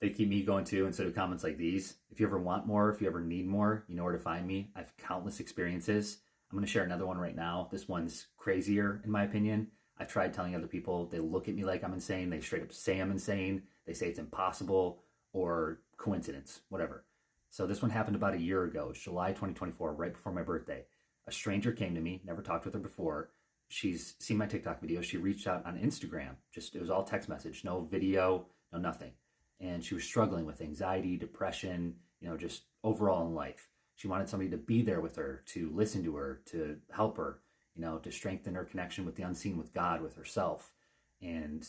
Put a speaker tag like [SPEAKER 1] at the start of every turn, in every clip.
[SPEAKER 1] they keep me going too. Instead of comments like these, if you ever want more, if you ever need more, you know where to find me. I have countless experiences. I'm going to share another one right now. This one's crazier, in my opinion. I've tried telling other people, they look at me like I'm insane. They straight up say I'm insane. They say it's impossible or coincidence, whatever. So this one happened about a year ago. It's July 2024, right before my birthday. A stranger came to me, never talked with her before. She's seen my TikTok video. She reached out on Instagram. It was all text message, no video, no nothing. And she was struggling with anxiety, depression, just overall in life. She wanted somebody to be there with her, to listen to her, to help her, to strengthen her connection with the unseen, with God, with herself, and,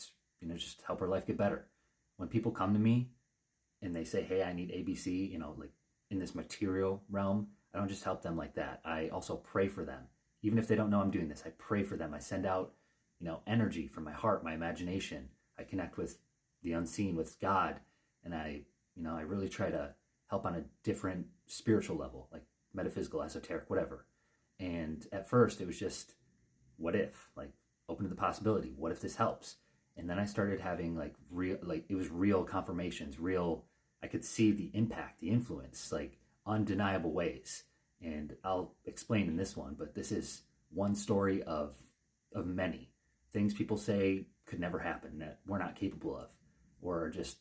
[SPEAKER 1] just help her life get better. When people come to me and they say, hey, I need ABC, like in this material realm, I don't just help them like that. I also pray for them. Even if they don't know I'm doing this, I pray for them. I send out, energy from my heart, my imagination. I connect with the unseen, with God, and I really try to help on a different spiritual level, like metaphysical, esoteric, whatever. And at first it was just, what if, like, open to the possibility, what if this helps? And then I started having it was real confirmations, I could see the impact, the influence, like undeniable ways. And I'll explain in this one, but this is one story of many things people say could never happen, that we're not capable of, or just,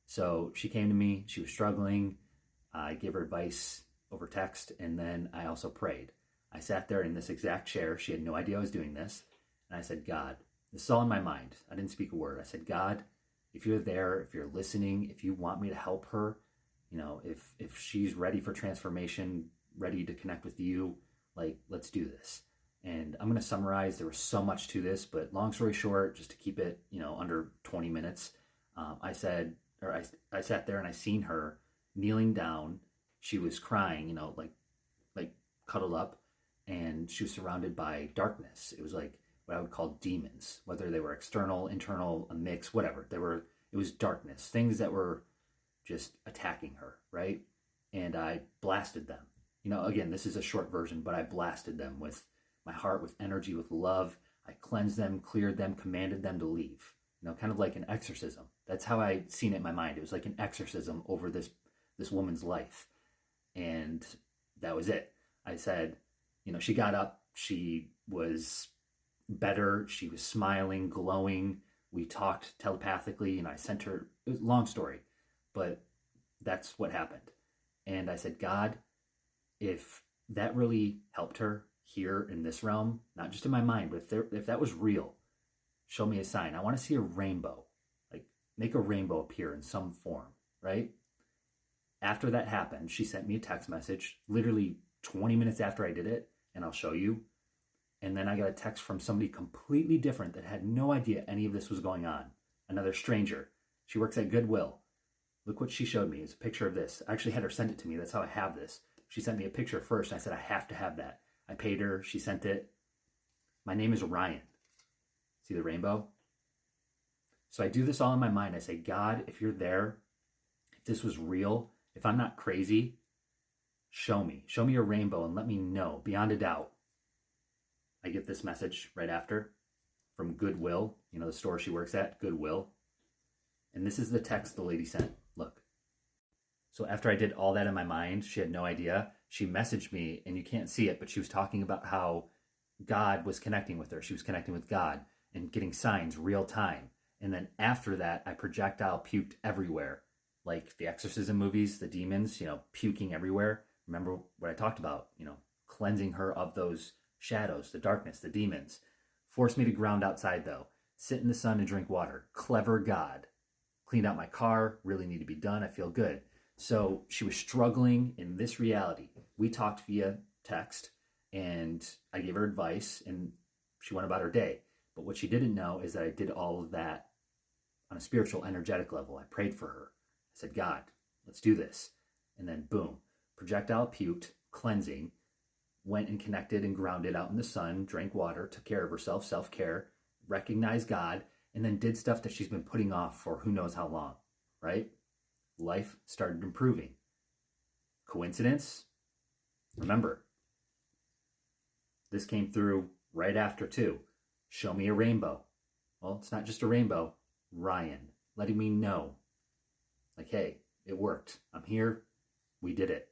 [SPEAKER 1] So she came to me, she was struggling. I gave her advice over text, and then I also prayed. I sat there in this exact chair. She had no idea I was doing this. And I said, God, this is all in my mind. I didn't speak a word. I said, God, if you're there, if you're listening, if you want me to help her, if she's ready for transformation, ready to connect with you, like, let's do this. And I'm going to summarize. There was so much to this, but long story short, just to keep it, under 20 minutes, I sat there and I seen her kneeling down. She was crying, like cuddled up, and she was surrounded by darkness. It was like what I would call demons, whether they were external, internal, a mix, whatever. It was darkness, things that were just attacking her, right? And I blasted them. Again, this is a short version, but I blasted them with my heart, with energy, with love. I cleansed them, cleared them, commanded them to leave. Kind of like an exorcism. That's how I seen it in my mind. It was like an exorcism over this woman's life. And that was it. I said, she got up, she was better, she was smiling, glowing. We talked telepathically, and I sent her, it was a long story, but that's what happened. And I said, God, if that really helped her here in this realm, not just in my mind, but if that was real, show me a sign. I want to see a rainbow, like make a rainbow appear in some form, right? After that happened, she sent me a text message literally 20 minutes after I did it, and I'll show you. And then I got a text from somebody completely different that had no idea any of this was going on. Another stranger. She works at Goodwill. Look what she showed me. It's a picture of this. I actually had her send it to me. That's how I have this. She sent me a picture first, and I said, I have to have that. I paid her. She sent it. My name is Ryan. See the rainbow? So I do this all in my mind. I say, God, if you're there, if this was real, if I'm not crazy, show me a rainbow and let me know beyond a doubt. I get this message right after from Goodwill, the store she works at, Goodwill. And this is the text the lady sent. Look. So after I did all that in my mind, she had no idea. She messaged me, and you can't see it, but she was talking about how God was connecting with her. She was connecting with God and getting signs real time. And then after that, I projectile puked everywhere. Like the Exorcism movies, the demons, puking everywhere. Remember what I talked about, cleansing her of those shadows, the darkness, the demons. Forced me to ground outside though. Sit in the sun and drink water. Clever God. Cleaned out my car. Really need to be done. I feel good. So she was struggling in this reality. We talked via text, and I gave her advice, and she went about her day. But what she didn't know is that I did all of that on a spiritual, energetic level. I prayed for her. I said, God, let's do this. And then boom, projectile puked, cleansing, went and connected and grounded out in the sun, drank water, took care of herself, self-care, recognized God, and then did stuff that she's been putting off for who knows how long, right? Life started improving. Coincidence? Remember, this came through right after too. Show me a rainbow. Well, it's not just a rainbow. Ryan, letting me know Like, hey, it worked. I'm here. We did it.